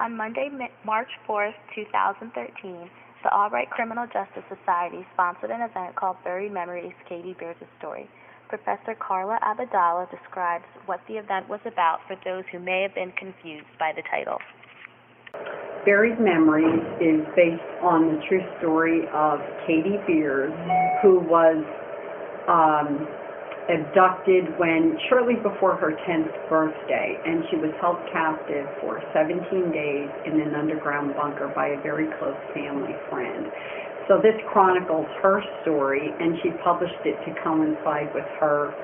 On Monday, March 4th, 2013, the Albright Criminal Justice Society sponsored an event called Buried Memories, Katie Beers' Story. Professor Carla Abadala describes what the event was about for those who may have been confused by the title. Buried Memories is based on the true story of Katie Beers, who was abducted shortly before her 10th birthday, and she was held captive for 17 days in an underground bunker by a very close family friend. So this chronicles her story, and she published it to coincide with her,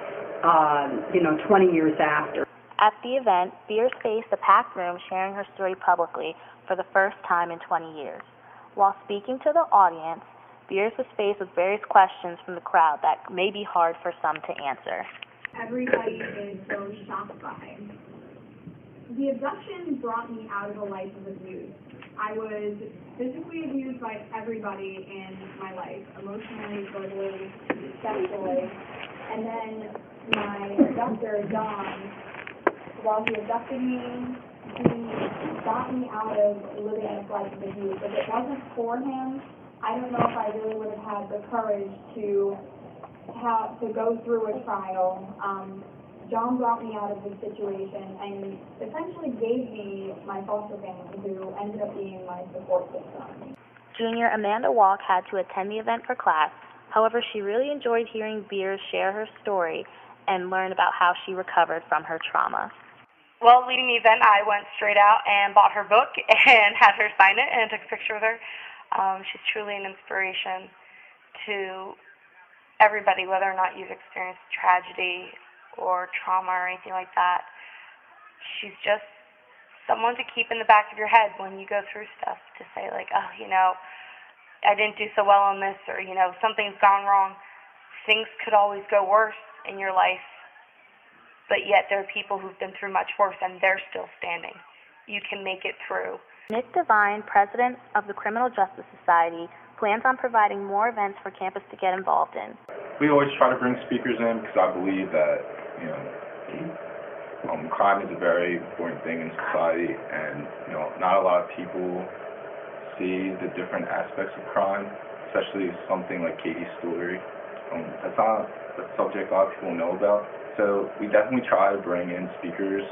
20 years after. At the event, Beers faced a packed room sharing her story publicly for the first time in 20 years. While speaking to the audience, Beers was faced with various questions from the crowd that may be hard for some to answer. Everybody is so shocked by. The abduction brought me out of a life of abuse. I was physically abused by everybody in my life, emotionally, verbally, sexually. And then my abductor, John, while he abducted me, he got me out of living this life of abuse. If it wasn't for him, I don't know if I really would have had the courage to go through a trial. John brought me out of this situation and essentially gave me my foster family, who ended up being my support system. Junior Amanda Walk had to attend the event for class. However, she really enjoyed hearing Beers share her story and learn about how she recovered from her trauma. Well, leading the event, I went straight out and bought her book and had her sign it and took a picture with her. She's truly an inspiration to everybody, whether or not you've experienced tragedy or trauma or anything like that. She's just someone to keep in the back of your head when you go through stuff, to say like, oh, I didn't do so well on this, or, something's gone wrong. Things could always go worse in your life, but yet there are people who've been through much worse and they're still standing. You can make it through. Nick Devine, president of the Criminal Justice Society, plans on providing more events for campus to get involved in. We always try to bring speakers in because I believe that, crime is a very important thing in society, and, not a lot of people see the different aspects of crime, especially something like Katie's story. That's not a subject a lot of people know about. So we definitely try to bring in speakers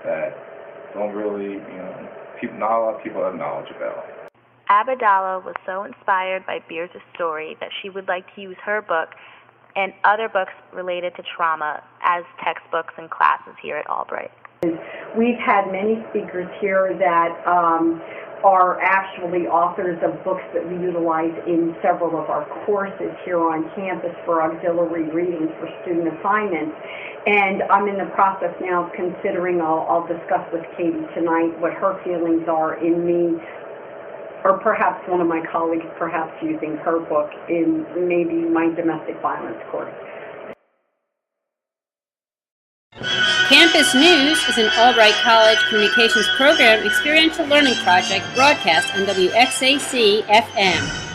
that don't really, not a lot of people have knowledge about. Abadala was so inspired by Beers' story that she would like to use her book and other books related to trauma as textbooks and classes here at Albright. We've had many speakers here that are actually authors of books that we utilize in several of our courses here on campus for auxiliary readings for student assignments. And I'm in the process now of considering, I'll discuss with Katie tonight what her feelings are in me, or perhaps one of my colleagues perhaps using her book in maybe my domestic violence course. Campus News is an Albright College Communications Program experiential learning project broadcast on WXAC FM.